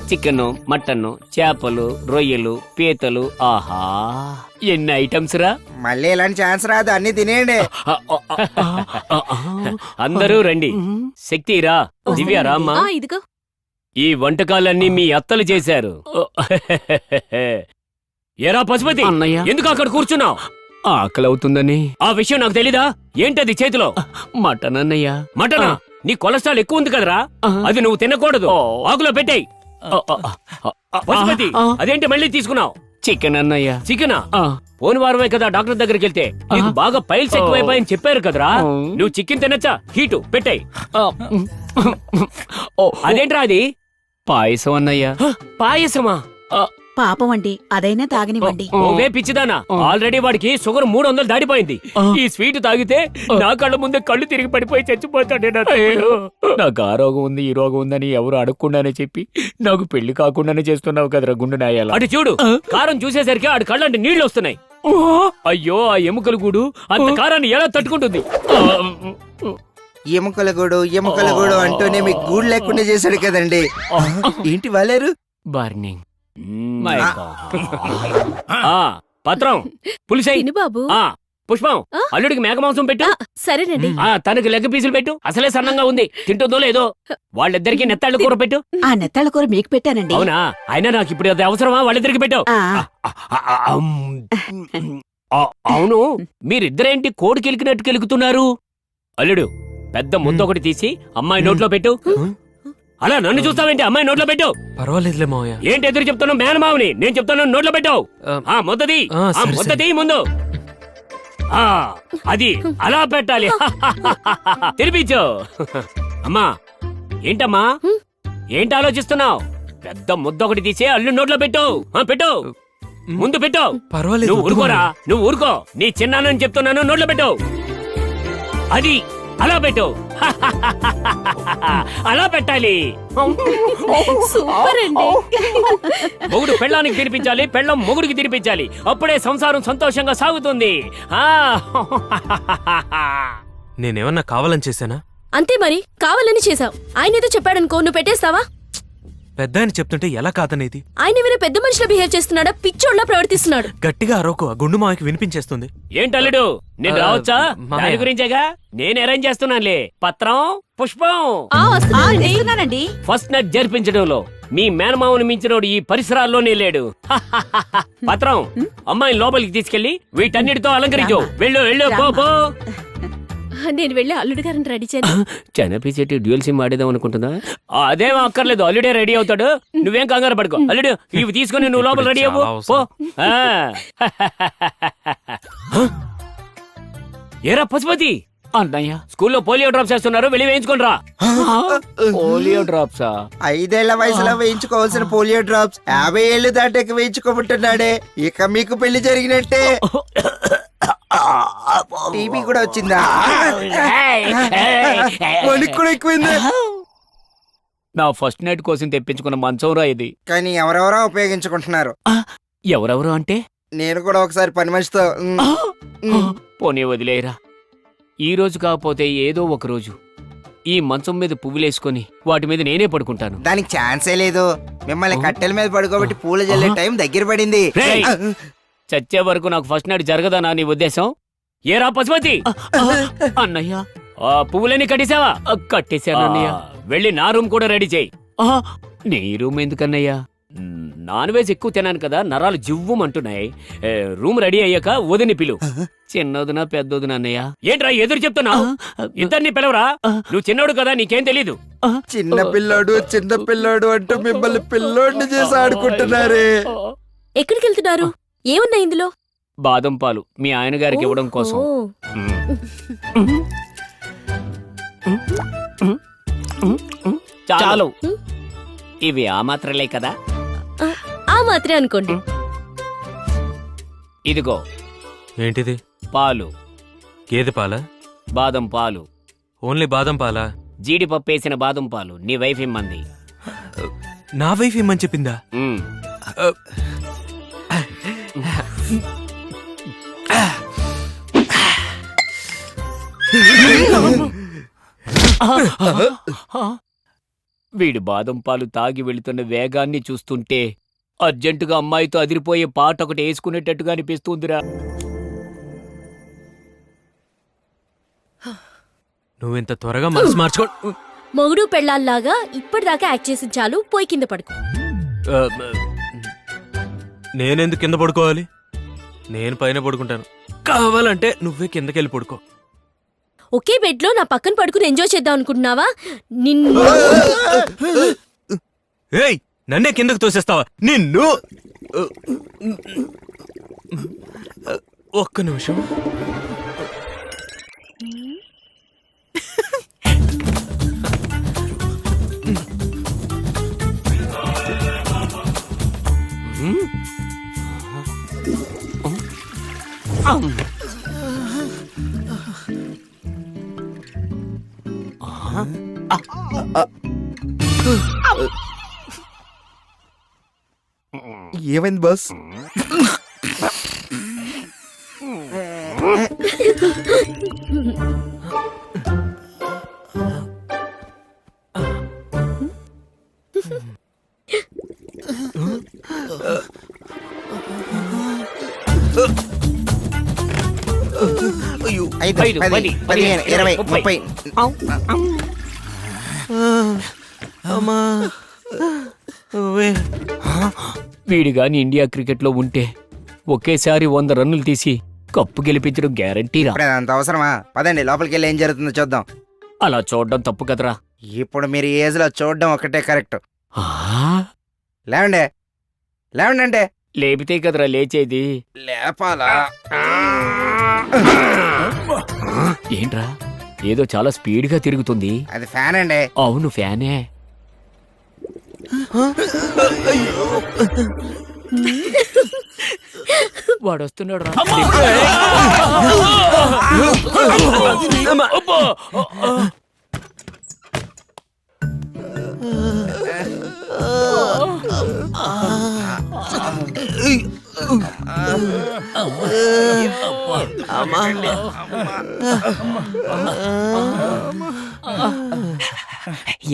Chicken, mutton, చేపలు, రొయ్యలు, పీతలు. ఆహా, ఎన్ని ఐటమ్స్ రా! మళ్ళీ ఇలాంటి ఛాన్స్ రాదు, అన్ని తినేయండి. అందరూ రండి. శక్తి రా, దివ్య రామ్మా. ఇదిగో ఈ వంటకాలన్నీ మీ అత్తలు చేశారు. ఎరా పశుపతి, అన్నయ్య, ఎందుకు అక్కడ కూర్చున్నావు? ఆకలి అవుతుందని. ఆ విషయం నాకు తెలీదా? ఏంటది చేతిలో? మటన్ అన్నయ్య. మటనా? నీ కొలెస్ట్రాల్ ఎక్కువ ఉంది కదరా, అది నువ్వు తినకూడదు. ఆకులో పెట్టేయ్. పశుపతి, అదేంటి మళ్ళీ తీసుకున్నావు? చికెన్ అన్నయ్య. చికెనా? పోని వారమే కదా డాక్టర్ దగ్గరికి వెళ్తే నీకు బాగా పైల్స్ ఎక్కువైపోయాయని చెప్పారు కదరా. నువ్వు చికెన్ తినచ్చా? హీటు పెట్టాయి. అదేంట్రా అది? పాయసం అన్నయ్య. పాయసమా? పాపం అండి, అదైనా తాగనివ్వండి. ఓవే పిచ్చిదానా, ఆల్రెడీ వాడికి షుగర్ 300 దాటిపోయింది. ఈ స్వీట్ తాగితే నా కళ్ళ ముందే కళ్ళు తిరిగి పడిపోయి చచ్చిపోతాడే. నాకు ఆ రోగం ఉంది, ఈ రోగం ఉందని ఎవరు అడగకుండానే చెప్పి నాకు పెళ్లి కాకుండానే చేస్తున్నావు కదరా గుండు నాయాల. అటు చూడు, కారం చూసేసరికి ఆడి కళ్ళంటే నీళ్లు వస్తున్నాయి. అయ్యో, ఆ ఎముకల గూడు అంత కారాన్ని ఎలా తట్టుకుంటుంది? ఎముకల గూడు అంటూనే మీకు గూడు లేకుండా చేశాడు కదండి. ఏంటి వాలేరు? బర్నింగ్. పత్రం పులిసై. బాబు. పుష్పం, అల్లుడికి మేక మాంసం పెట్టు. సరేనండి. తనకి లెగ్ పీసులు పెట్టు. అసలే సన్నంగా ఉంది, తింటుందో లేదో. వాళ్ళిద్దరికి నెత్తాళ్ళ కూర పెట్టు. ఆ నెత్తాళ్ళ కూర మీకు పెట్టానండి. అవునా? అయినా నాకు ఇప్పుడు అది అవసరమా? వాళ్ళిద్దరికి పెట్టు. అవును, మీరిద్దరేంటి కోడి కెలికినట్టు కెలుకుతున్నారు? అల్లుడు, పెద్ద ముద్ద ఒకటి తీసి అమ్మాయి నోట్లో పెట్టు. అలా నన్ను చూస్తావేంటి? అమ్మాయి నోట్లో పెట్టు. పర్వాలేదులే మావయ్య. ఏంటి ఎదురు చెప్తాను? మేనమావని నేను చెప్తాను, నోట్లో పెట్టావు. ముద్దది ముద్దది ముందు. అది అలా పెట్టాలి. తినిపించు. అమ్మా, ఏంటమ్మా, ఏంటి ఆలోచిస్తున్నావు? పెద్ద ముద్ద ఒకటి తీసి అల్లు నోట్లో పెట్టు. పెట్టు, ముందు పెట్టు. పర్వాలేదు, నువ్వు ఊరుకోరా, నువ్వు ఊరుకో. నీ చిన్నానని చెప్తున్నాను, నోట్లో పెట్టు. అది అలా పెట్టు. అలా పెట్టాలి. సూపర్ అండి. మొగుడు పెళ్ళానికి తినిపించాలి, పెళ్ళం మొగుడికి తినిపించాలి. అప్పుడే సంసారం సంతోషంగా సాగుతుంది. నేనేమన్నా కావాలని చేశానా? అంతే మరి, కావాలని చేసావు. ఆయన ఏదో చెప్పాడనుకో, నువ్వు పెట్టేస్తావా? పెద్ద ఆయన చెప్తుంటే ఎలా కాదనేది? ఆయన ఏమైనా పెద్ద మనిషిలో బిహేవ్ చేస్తున్నాడా? పిచ్చోడ్లా ప్రవర్తిస్తున్నాడు. గట్టిగా అరవకు, ఆ గుండు మావకి వినిపించేస్తుంది. ఏంటల్లుడు, నేను రావచ్చా? దాని గురించేగా నేను అరేంజ్ చేస్తున్నానులే. పత్రం, పుష్పం. ఫస్ట్ నైట్ జరిపించడంలో మీ మేనమామను మించినోడు ఈ పరిసరాల్లోనే లేడు. పత్రం, అమ్మాయిని లోపలికి తీసుకెళ్లి వీటన్నిటితో అలంకరించు. వెళ్ళు వెళ్ళు, పో. నేను వెళ్ళి అల్లుడు గారిని రెడీ చేయాలి. చెనపీసేటి డ్యూయల్ సిమ్ ఆడేదాం అనుకుంటుందా? అదేం అక్కర్లేదు, అల్లుడే రెడీ అవుతాడు. నువ్వేం కంగారు పడుకో. అల్లుడు, ఇవి తీసుకుని నువ్వు లోపల రెడీ అవ్వు. పో. ఏరా పశుపతి, అన్నయ్య, స్కూల్లో పోలియో డ్రాప్స్ వేస్తున్నారు, వెళ్ళి వేయించుకొని రా. పోలియో డ్రాప్సా? 5 ఏళ్ల వయసులో వేయించుకోవాల్సిన పోలియో డ్రాప్స్ 50 ఏళ్లు దాటాక వేయించుకోమంటున్నాడే. ఇక మీకు పెళ్లి జరిగినట్టే. టీవీ కూడా వచ్చిందా? వణుకు కూడా ఎక్కువైందా? నా ఫస్ట్ నైట్ కోసం తెప్పించుకున్న మంచం రా ఇది. కానీ ఎవరెవరో ఉపయోగించుకుంటున్నారు. ఎవరెవరు అంటే? నేను కూడా ఒకసారి పని మనిషితో. పోనీ వదిలేరా. ఈ రోజు కాకపోతే ఏదో ఒక రోజు ఈ మంచం మీద పువ్వులేసుకొని వాటి మీద నేనే పడుకుంటాను. దానికి ఛాన్సే లేదు. మిమ్మల్ని కట్టెల మీద పడుకోబెట్టి పూల జల్లే టైం దగ్గర పడింది. చచ్చే వరకు నాకు ఫస్ట్ నైట్ జరగదనా నీ ఉద్దేశం? ఏరా పశుపతి, అన్నయ్య, ఆ పువ్వులన్నీ కట్టేశావా? కట్టేశాను అన్నయ్య. వెళ్ళి నా రూమ్ కూడా రెడీ చేయి. నీ రూమ్ ఎందుకన్నయ్యా? నాన్ వెజ్ ఎక్కువ తినాను కదా, నరాలు జివ్వుమంటున్నాయి. రూమ్ రెడీ అయ్యాక వదిని పిలు. చిన్నదినా పెద్దదినా అన్నయ్య? ఏంట్రా ఎదురు చెప్తున్నావు? ఇద్దరిని పిలవరా. నువ్వు చిన్నోడు కదా, నీకేం తెలీదు. చిన్న పిల్లోడు అంటూ మిమ్మల్ని పిల్లోడిని చేసి ఆడుకుంటున్నారే. ఎక్కడికి వెళ్తున్నారు? ఏమున్నా ఇందులో? బాదం పాలు మీ ఆయన గారికి ఇవ్వడం కోసం. చాలు, ఇవి ఆ మాత్రలే కదా. ఆ మాత్రే అనుకోండి. ఇదిగో ఏంటిది? పాలు. గేదె పాలా? బాదం పాలు. ఓన్లీ బాదం పాలా? జీడిపప్పు వేసిన బాదం పాలు. నీ వైఫ్ ఇమ్మంది. నా వైఫ్ ఇమ్మని చెప్పిందా? వీడి బాదం పాలు తాగి వెళుతున్న వేగాన్ని చూస్తుంటే అర్జెంటుగా అమ్మాయితో అదిరిపోయే పాట ఒకటి వేసుకునేటట్టుగా అనిపిస్తుందిరా. నువ్వింత త్వరగా మనసు మార్చుకో. మొగుడు పెళ్ళాల్లాగా ఇప్పటిదాకా యాక్ట్ చేసి చాలు, పోయి కింద పడుకో. ఆ, నేనెందుకు కింద పడుకోవాలి? నేను పైన పడుకుంటాను. కావాలంటే నువ్వే కిందకెళ్ళి పడుకో. ఒకే బెడ్ లో నా పక్కన పడుకుని ఎంజాయ్ చేద్దాం అనుకుంటున్నావా? నిన్ను ఏయ్, నన్నే కిందకు తోసేస్తావా? నిన్ను ఒక్క నిమిషం. ఏమైంది బాస్? ఐదు, 5, 10, 10, 15, 20, 30. అమ్మా, వీడి గాని ఇండియా క్రికెట్లో ఉంటే ఒకేసారి 100 రన్నులు తీసి కప్పు గెలిపించడం గ్యారంటీరా. ఇప్పుడు అంత అవసరమా? పదండి లోపలికి వెళ్ళి ఏం జరుగుతుందో చూద్దాం. అలా చూడడం తప్పు కదరా. ఇప్పుడు మీరు ఈ ఏజ్ లో చూడడం ఒకటే కరెక్ట్. ఆ, లేవండి, లేవండి అంటే లేపితే కదరా లేచేది. లేపాలా? ఏంట్రా ఏదో చాలా స్పీడ్గా తిరుగుతుంది. అది ఫ్యాన్ అండి. అవును ఫ్యానే. వాడొస్తున్నాడు రా.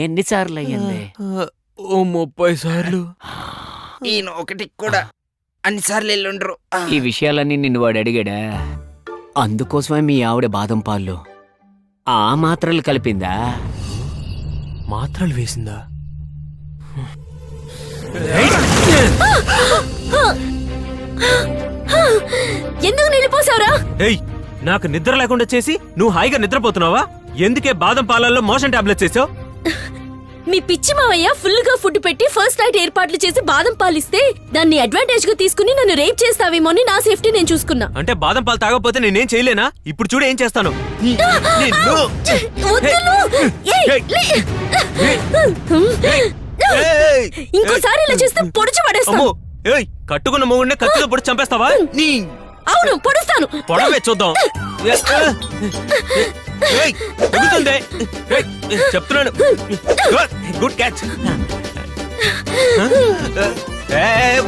ఎన్నిసార్లు అయ్యింది? ఓ 30 సార్లు. ఈయన ఒకటి కూడా అన్నిసార్లు వెళ్ళుండ్రు. ఈ విషయాలన్నీ నిన్ను వాడు అడిగాడా? అందుకోసమే మీ ఆవిడ బాదం పాలు ఆ మాత్రలు కలిపిందా? మాత్రలు వేసిందా? ఎందుకు నిలిపోసావురా? ఏయ్, నాకు నిద్ర లేకుండా చేసి నువ్వు హాయిగా నిద్రపోతున్నావా? ఎందుకే బాదం పాలల్లో మోషన్ టాబ్లెట్స్ వేసావు? మీ పిచ్చి మావయ్య ఫుల్ గా ఫుడ్ పెట్టి ఫస్ట్ నైట్ ఏర్పాట్లు చేసి బాదం పాలు ఇస్తే దాన్ని అడ్వాంటేజ్ గా తీసుకుని నన్ను రేప్ చేస్తావేమో అని నా సేఫ్టీ నేను చూసుకున్నా. అంటే బాదం పాలు తాగకపోతే నేనేం చేయలేనా? ఇప్పుడు చూడు ఏం చేస్తాను. వద్దులు! ఏయ్, లే! ఇంకోసారి ఇలా చేస్తే పొడిచి పడేస్తాను. ఏయ్, కట్టుకున్న మొగుడిని కత్తితో పొడి చంపేస్తావా? అవును, పొడుస్తాను. పొడవే చూద్దాం. ఏయ్, తెగుతుంది. ఏయ్, చెప్తున్నాను. Good catch.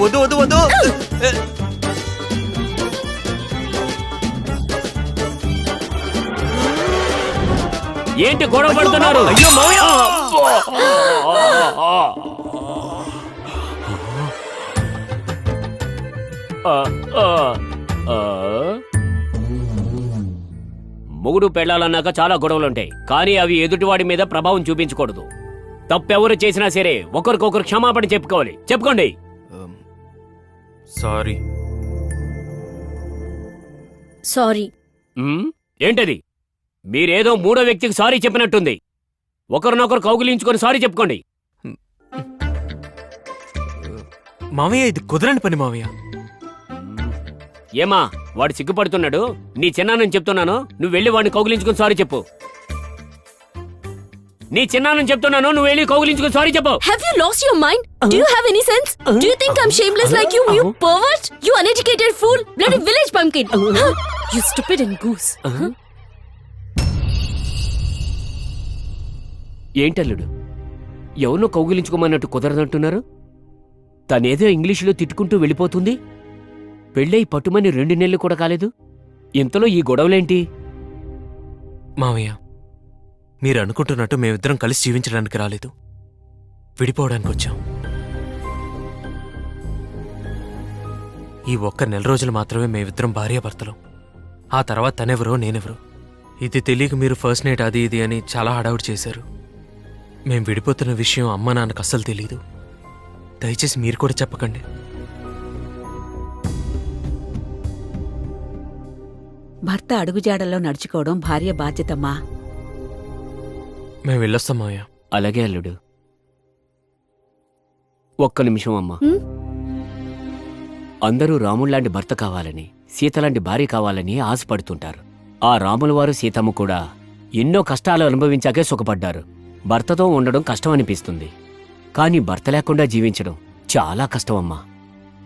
వద్దు వద్దు వద్దు. ఏంటి గొడవ పడుతున్నారు? అయ్యో మావయ్య! మొగుడు పెళ్ళాలన్నాక చాలా గొడవలుంటాయి, కానీ అవి ఎదుటివాడి మీద ప్రభావం చూపించకూడదు. తప్పెవరు చేసినా సరే ఒకరికొకరు క్షమాపణ చెప్పుకోవాలి. చెప్పుకోండి. సారీ. సారీ. ఏంటది? మీరేదో మూడో వ్యక్తికి సారీ చెప్పినట్టుంది. ఒకరినొకరు కౌగిలించుకొని సారీ చెప్పుకోండి. మావయ్య, ఇది కుదరని పని మావయ్య. ఏమా, వాడు సిగ్గుపడుతున్నాడు. నీ చిన్నానని చెప్తున్నాను, నువ్వు వెళ్ళి వాడిని కౌగిలించుకొని సారీ చెప్పు. నీ చిన్నానని చెప్తున్నాను, నువ్వు వెళ్ళి కౌగిలించుకొని సారీ చెప్పు. Have you lost your mind? Do you have any sense? Do you think I'm shameless like you, you pervert? You uneducated fool, bloody village pumpkin. You stupid and goose. ఏంటల్లుడు, ఎవరినో కౌగిలించుకోమన్నట్టు కుదరదంటున్నారు? తనేదో ఇంగ్లీషులో తిట్టుకుంటూ వెళ్ళిపోతుంది. పెళ్ళై పట్టుమని 2 నెలలు కూడా కాలేదు. ఇంతలో ఈ గొడవలేంటి? మావయ్య, మీరు అనుకుంటున్నట్టు మేమిద్దరం కలిసి జీవించడానికి రాలేదు. విడిపోవడానికి వచ్చాం. ఈ ఒక్క నెల రోజులు మాత్రమే మేమిద్దరం భార్యాభర్తలం. ఆ తర్వాత తనెవరో నేనెవరో. ఇది తెలియక మీరు ఫస్ట్ నైట్ అది ఇది అని చాలా హడావుడి చేశారు. మేం విడిపోతున్న విషయం అమ్మా నాన్నకు అస్సలు తెలీదు. దయచేసి మీరు కూడా చెప్పకండి. భర్త అడుగుజాడల్లో నడుచుకోవడం భార్య బాధ్యతమ్మా. మేము వెళ్ళొస్తాం మావయ్య. అలాగే అల్లుడు. ఒక్క నిమిషం అమ్మా. హ్మ్? అందరూ రాముళ్లాంటి భర్త కావాలని, సీతలాంటి భార్య కావాలని ఆశపడుతుంటారు. ఆ రాముల వారు సీతమ్మ కూడా ఎన్నో కష్టాలు అనుభవించాకే సుఖపడ్డారు. భర్తతో ఉండడం కష్టం అనిపిస్తుంది, కానీ భర్త లేకుండా జీవించడం చాలా కష్టం అమ్మా.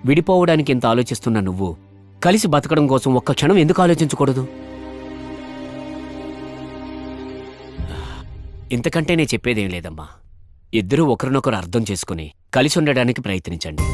విడిపోవడానికి ఎంత ఆలోచిస్తున్న నువ్వు కలిసి బతకడం కోసం ఒక్క క్షణం ఎందుకు ఆలోచించకూడదు? ఇంతకంటే నేను చెప్పేదేం లేదమ్మా. ఇద్దరూ ఒకరినొకరు అర్థం చేసుకుని కలిసి ఉండడానికి ప్రయత్నించండి.